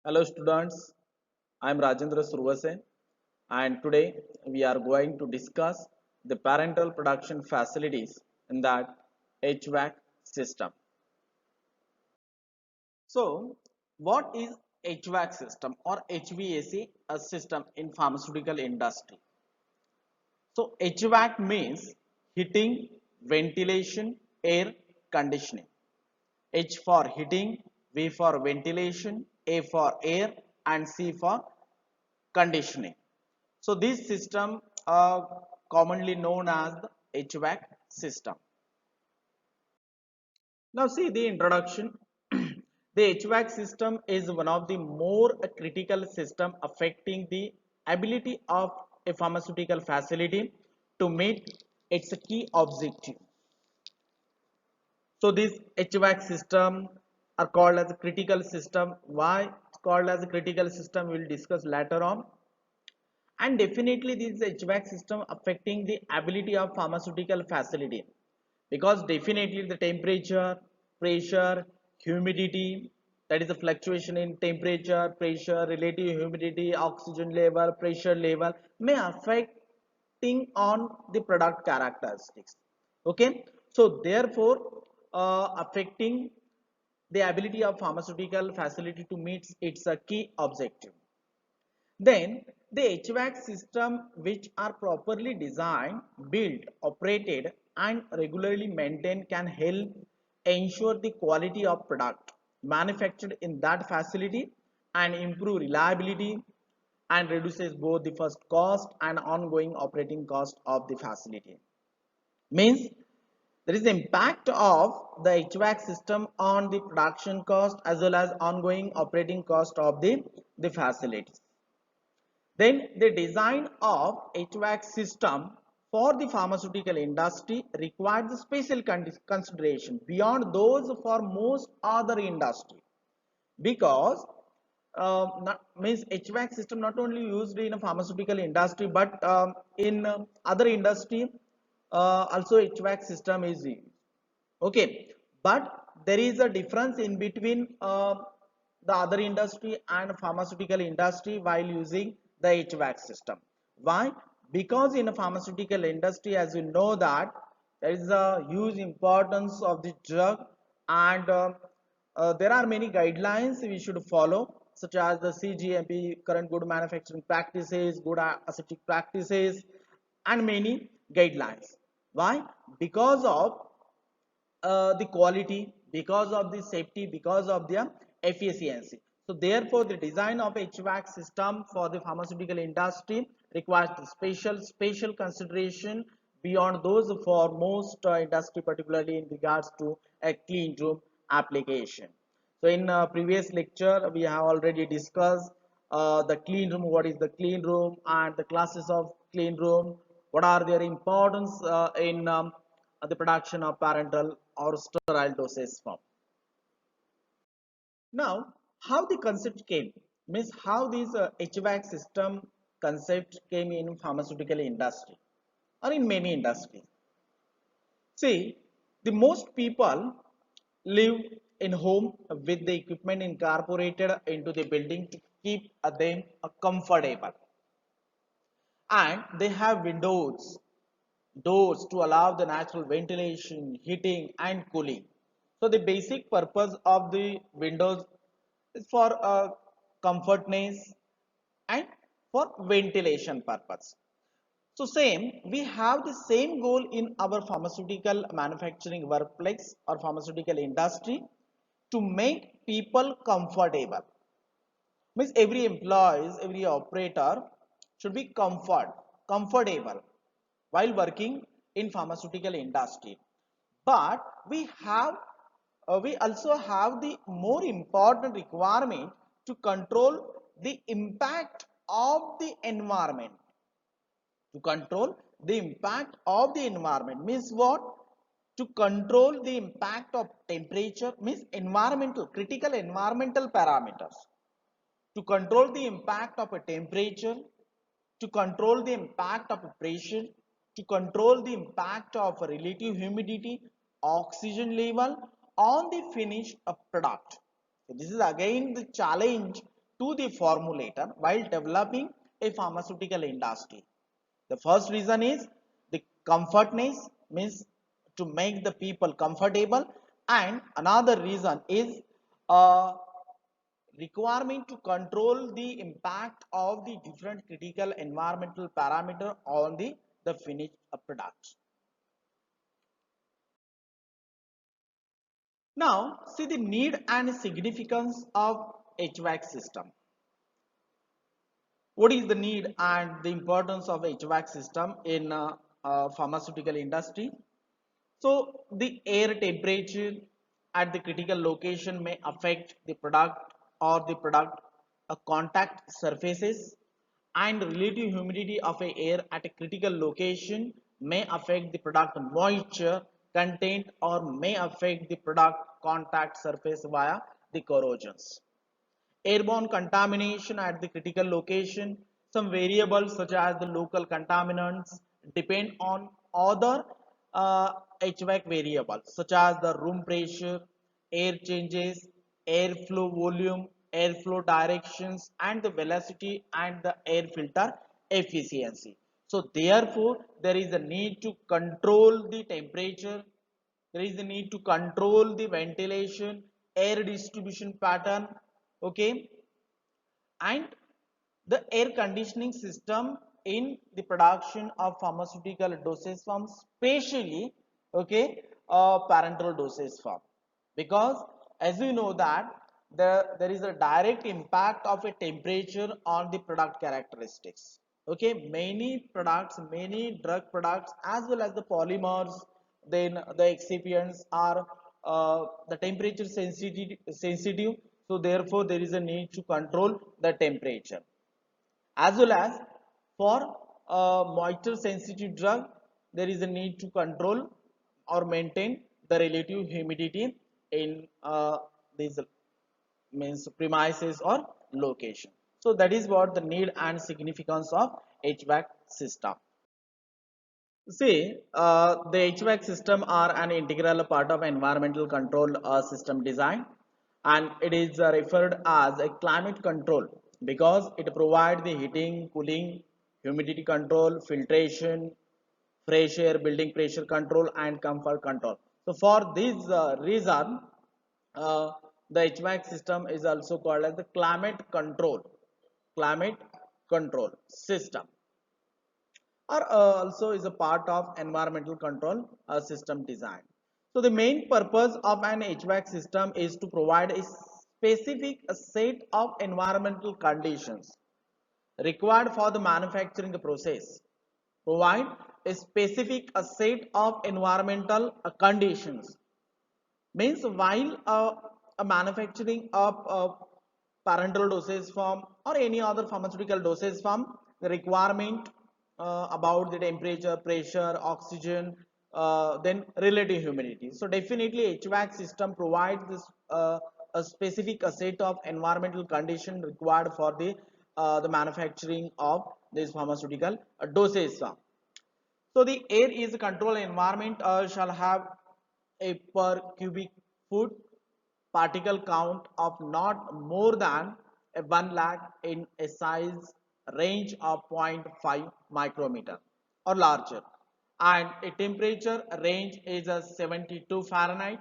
Hello students, I am Rajendra Survase and today we are going to discuss the parental production facilities in that HVAC system. So what is HVAC system or HVAC a system in pharmaceutical industry? So HVAC means heating, ventilation, air conditioning. H for heating, V for ventilation, A for air and C for conditioning. So this system are commonly known as the HVAC system. Now see the introduction. The HVAC system is one of the more critical system affecting the ability of a pharmaceutical facility to meet its key objective. So this HVAC system are called as a critical system. Why it's called as a critical system we will discuss later on. And definitely this HVAC system affecting the ability of pharmaceutical facility because definitely the temperature, pressure, humidity, that is the fluctuation in temperature, pressure, relative humidity, oxygen level, pressure level may affecting on the product characteristics. Okay, so therefore affecting the ability of pharmaceutical facility to meet its key objective. Then the HVAC system which are properly designed, built, operated and regularly maintained can help ensure the quality of product manufactured in that facility and improve reliability and reduces both the first cost and ongoing operating cost of the facility. Means there is the impact of the HVAC system on the production cost as well as ongoing operating cost of the facilities. Then the design of HVAC system for the pharmaceutical industry requires special consideration beyond those for most other industry because means HVAC system not only used in a pharmaceutical industry but in other industry also HVAC system is used. Okay, but there is a difference in between the other industry and pharmaceutical industry while using the HVAC system. Why? Because in a pharmaceutical industry, as you know that there is a huge importance of the drug and there are many guidelines we should follow such as the CGMP, current good manufacturing practices, good aseptic practices and many guidelines. Why? Because of the quality, because of the safety, because of the efficiency. So therefore the design of HVAC system for the pharmaceutical industry requires special consideration beyond those for most industry, particularly in regards to a clean room application. So in previous lecture we have already discussed the clean room, what is the clean room and the classes of clean room, what are their importance in the production of parental or sterile dosage form. Now, how the concept came means how this HVAC system concept came in pharmaceutical industry or in many industries. See, the most people live in home with the equipment incorporated into the building to keep them comfortable, and they have windows, doors to allow the natural ventilation, heating and cooling. So the basic purpose of the windows is for comfortness and for ventilation purpose. So same, we have the same goal in our pharmaceutical manufacturing workplace or pharmaceutical industry to make people comfortable. Means every employees, every operator should be comfortable while working in pharmaceutical industry. But we also have the more important requirement to control the impact of the environment. To control the impact of the environment means what? To control the impact of temperature means environmental, critical environmental parameters, to control the impact of a temperature, to control the impact of a pressure, to control the impact of a relative humidity, oxygen level on the finished product. So this is again the challenge to the formulator while developing a pharmaceutical industry. The first reason is the comfortness, means to make the people comfortable, and another reason is uh, requirement to control the impact of the different critical environmental parameter on the finished product. Now see the need and significance of HVAC system. What is the need and the importance of HVAC system in pharmaceutical industry? So the air temperature at the critical location may affect the product or the product contact surfaces, and relative humidity of a air at a critical location may affect the product moisture content or may affect the product contact surface via the corrosions. Airborne contamination at the critical location. Some variables such as the local contaminants depend on other HVAC variables such as the room pressure, air changes, airflow volume, airflow directions, and the velocity and the air filter efficiency. So therefore, there is a need to control the temperature, there is a need to control the ventilation, air distribution pattern, okay, and the air conditioning system in the production of pharmaceutical dosage forms, especially okay, parenteral dosage form, because as we know that there is a direct impact of a temperature on the product characteristics. Okay, many products, many drug products as well as the polymers, then the excipients are the temperature sensitive, so therefore there is a need to control the temperature, as well as for moisture sensitive drug there is a need to control or maintain the relative humidity in these means premises or location. So that is what the need and significance of HVAC system. See, the HVAC system are an integral part of environmental control system design, and it is referred as a climate control because it provides the heating, cooling, humidity control, filtration, fresh air, building pressure control, and comfort control. So for this reason, uh, the HVAC system is also called as the climate control system, or also is a part of environmental control system design. So the main purpose of an HVAC system is to provide a specific set of environmental conditions required for the manufacturing process. Provide a specific set of environmental conditions, means while a manufacturing of parenteral dosage form or any other pharmaceutical dosage form, the requirement about the temperature, pressure, oxygen, then relative humidity. So definitely HVAC system provides this a specific set of environmental condition required for the manufacturing of this pharmaceutical dosage form. So the air is a controlled environment shall have a per cubic foot particle count of not more than a 1 lakh in a size range of 0.5 micrometer or larger, and a temperature range is a 72 Fahrenheit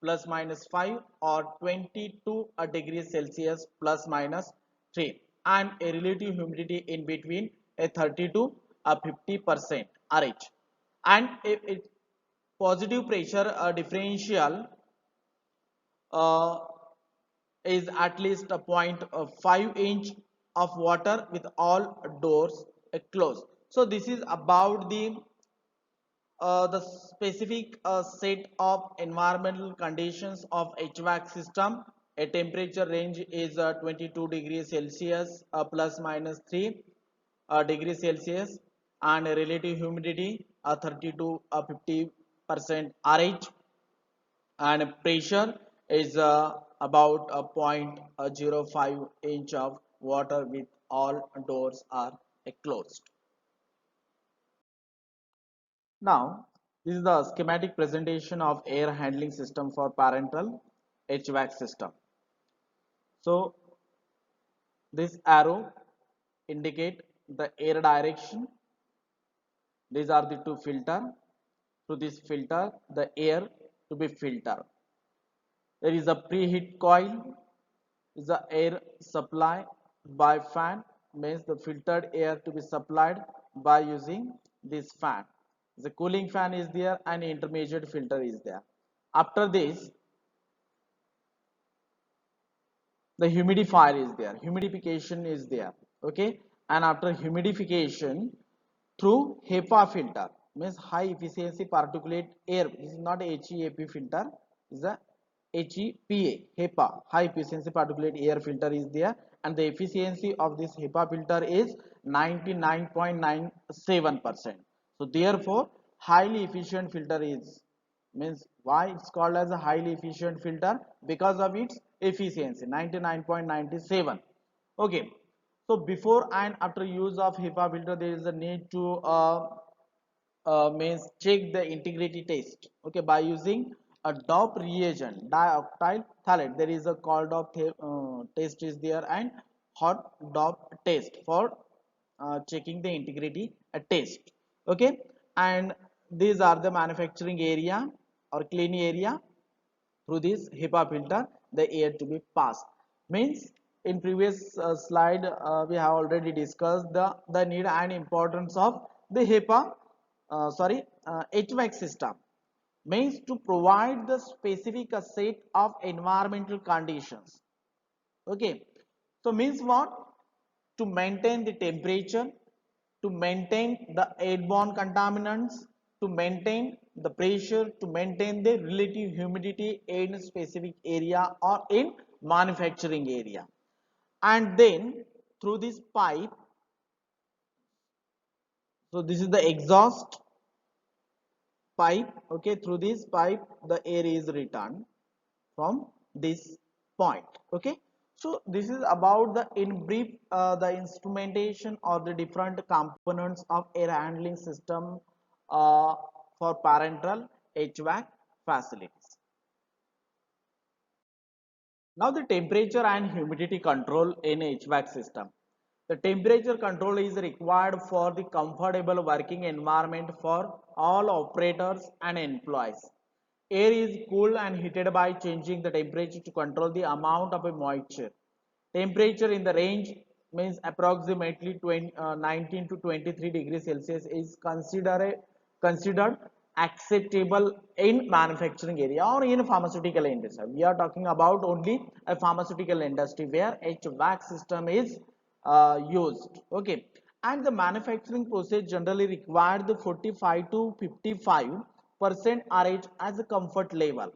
plus minus 5 or 22 degrees Celsius plus minus 3, and a relative humidity in between a 30 to a 50% RH, and a positive pressure differential uh, is at least a 0.5 inch of water with all doors closed. So this is about the specific set of environmental conditions of HVAC system. A temperature range is 22 degrees Celsius plus minus 3 degrees Celsius, and a relative humidity 30 to 50% RH, and pressure is about a 0.05 inch of water with all doors are closed. Now this is the schematic presentation of air handling system for parental HVAC system. So This arrow indicate the air direction. These are the two filter. Through this filter, the air to be filtered. There is a preheat coil. Is the air supply by fan, means the filtered air to be supplied by using this fan. The cooling fan is there and intermediate filter is there. After this, the humidifier is there, humidification is there. Okay, and after humidification, through HEPA filter, means high efficiency particulate air. This is not HEPA filter, is a HEPA, high efficiency particulate air filter is there, and the efficiency of this HEPA filter is 99.97%. So therefore highly efficient filter is, means why it's called as a highly efficient filter, because of its efficiency 99.97. Okay, so before and after use of HEPA filter, there is a need to means check the integrity test. Okay, by using a DOP reagent, dioctyl phthalate. There is a cold DOP test is there and hot DOP test for checking the integrity test. Okay, and these are the manufacturing area or clean area. Through this HEPA filter, the air to be passed. Means in previous slide we have already discussed the need and importance of the HEPA HVAC system. Means to provide the specific set of environmental conditions. Okay, so means what? To maintain the temperature, to maintain the airborne contaminants, to maintain the pressure, to maintain the relative humidity in a specific area or in manufacturing area. And then through this pipe, so this is the exhaust pipe. Okay, through this pipe the air is returned from this point. Okay, so this is about the in brief the instrumentation or the different components of air handling system uh, for parental HVAC facilities. Now the temperature and humidity control in HVAC system. The temperature control is required for the comfortable working environment for all operators and employees. Air is cooled and heated by changing the temperature to control the amount of a moisture. Temperature in the range means approximately 19 to 23 degrees Celsius is considered acceptable in manufacturing area or in pharmaceutical industry. We are talking about only a pharmaceutical industry where HVAC system is used. Okay, and the manufacturing process generally require the 45 to 55% RH as a comfort level.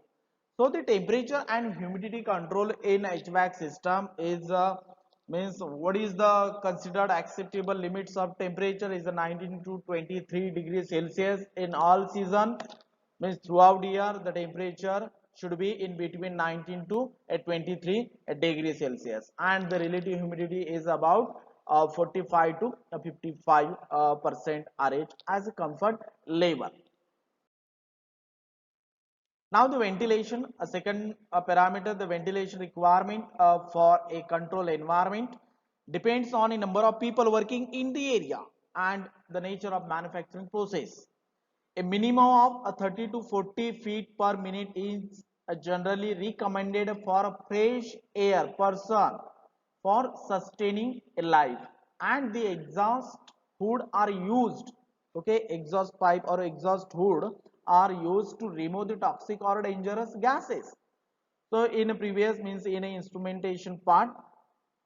So the temperature and humidity control in HVAC system is means what is the considered acceptable limits of temperature is 19 to 23 degrees Celsius in all season. Means throughout the year the temperature should be in between 19 to 23 degrees Celsius, and the relative humidity is about 45 to 55% RH as a comfort level. Now the ventilation, a second parameter, the ventilation requirement for a control environment depends on a number of people working in the area and the nature of manufacturing process. A minimum of 30 to 40 feet per minute is generally recommended for a fresh air person for sustaining a life, and the exhaust hood are used. Okay, exhaust pipe or exhaust hood are used to remove the toxic or dangerous gases. So in a previous means in a instrumentation part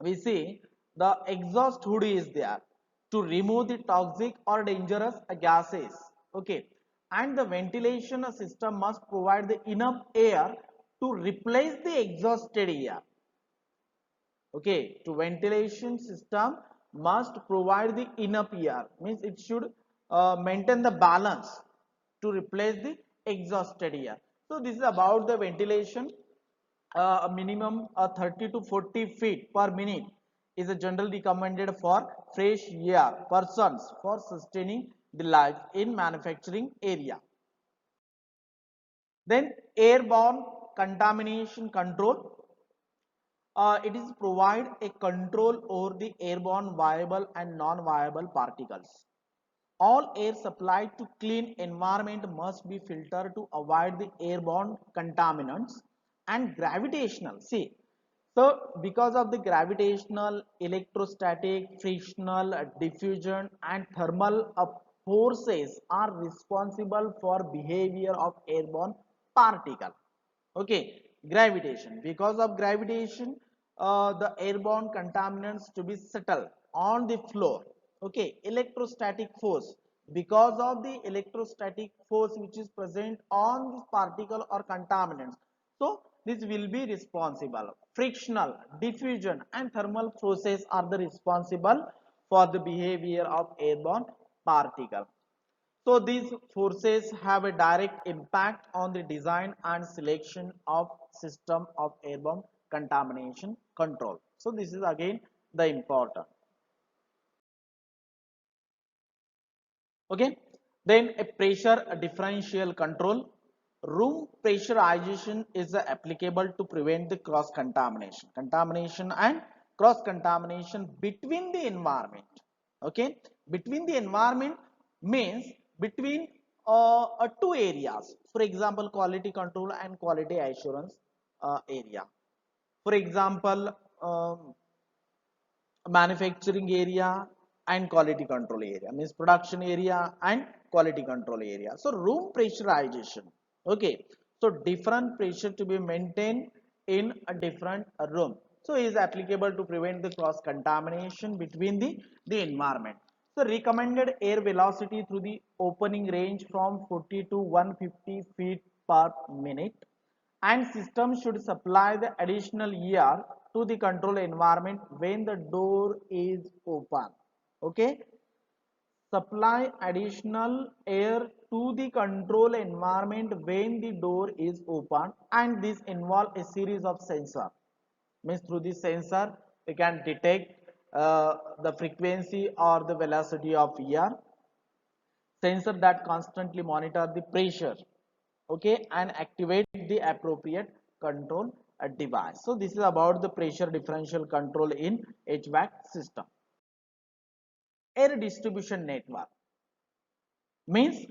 we see the exhaust hood is there to remove the toxic or dangerous gases. Okay, and the ventilation system must provide the enough air to replace the exhausted air. Okay, to ventilation system must provide the enough air, means it should maintain the balance to replace the exhausted air. So this is about the ventilation. A minimum 30 to 40 feet per minute is a generally recommended for fresh air persons for sustaining the life in manufacturing area. Then airborne contamination control. it is provide a control over the airborne viable and non-viable particles. All air supplied to clean environment must be filtered to avoid the airborne contaminants and gravitational. See, so because of the gravitational, electrostatic, frictional, diffusion and thermal forces are responsible for behavior of airborne particle. Okay, gravitation. Because of gravitation, the airborne contaminants to be settled on the floor. Okay, electrostatic force. Because of the electrostatic force which is present on this particle or contaminants, so this will be responsible. Frictional, diffusion and thermal forces are the responsible for the behavior of airborne particle. So these forces have a direct impact on the design and selection of system of airborne contamination control. So this is again the important. Okay. Then a pressure differential control. Room pressurization is applicable to prevent the cross contamination. Contamination and cross contamination between the environment. Okay. Between the environment means between two areas. For example, quality control and quality assurance area. For example, manufacturing area and quality control area, means production area and quality control area. So room pressurization. Okay, so different pressure to be maintained in a different room, so is applicable to prevent the cross contamination between the environment. So recommended air velocity through the opening range from 40 to 150 feet per minute, and system should supply the additional air to the control environment when the door is open. Okay, supply additional air to the control environment when the door is open, and this involve a series of sensor. Means through this sensor we can detect the frequency or the velocity of air. Sensor that constantly monitor the pressure, okay, and activate the appropriate control device. So this is about the pressure differential control in HVAC system. Air distribution network means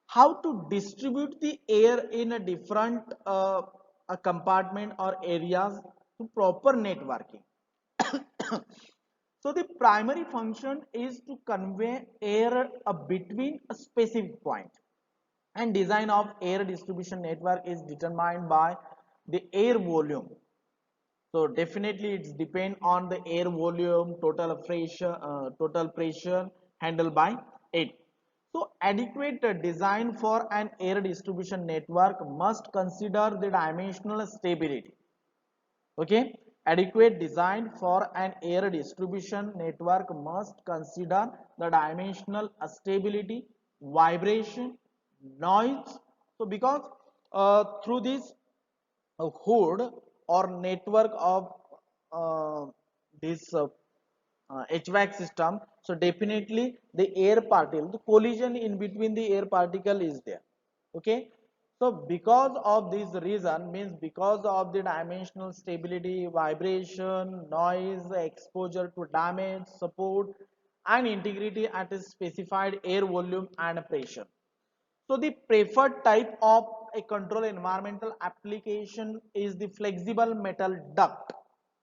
how to distribute the air in a different a compartment or areas to proper networking. So the primary function is to convey air between a specific point, and design of air distribution network is determined by the air volume. So definitely it's depend on the air volume, total pressure handled by it. So adequate design for an air distribution network must consider the dimensional stability. Okay, adequate design for an air distribution network must consider the dimensional stability, vibration, noise. So because through this hood or network of this HVAC system, so definitely the air particle, the collision in between the air particle is there. Okay, so because of this reason, means because of the dimensional stability, vibration, noise, exposure to damage, support and integrity at a specified air volume and pressure. So the preferred type of a control environmental application is the flexible metal duct.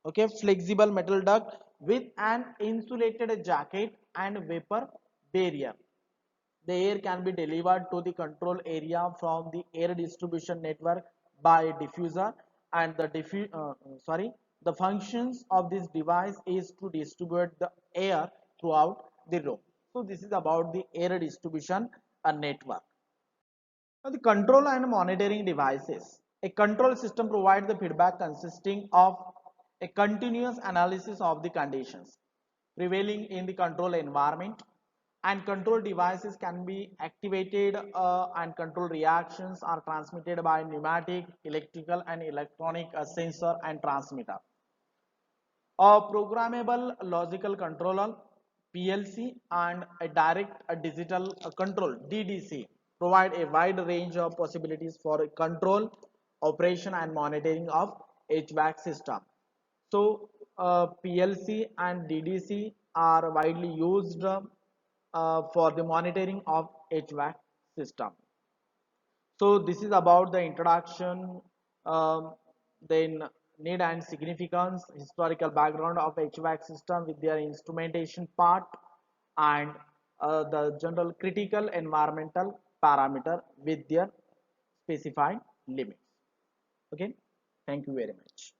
Okay, flexible metal duct with an insulated jacket and vapor barrier. The air can be delivered to the control area from the air distribution network by diffuser, and the functions of this device is to distribute the air throughout the room. So this is about the air distribution network. Now, the control and monitoring devices. A control system provides the feedback consisting of a continuous analysis of the conditions prevailing in the control environment, and control devices can be activated and control reactions are transmitted by pneumatic, electrical and electronic sensor and transmitter. A programmable logical controller PLC and a direct digital control DDC provide a wide range of possibilities for control, operation and monitoring of HVAC system. So PLC and DDC are widely used for the monitoring of HVAC system. So this is about the introduction, then need and significance, historical background of HVAC system with their instrumentation part, and the general critical environmental parameter with their specified limits. Okay, thank you very much.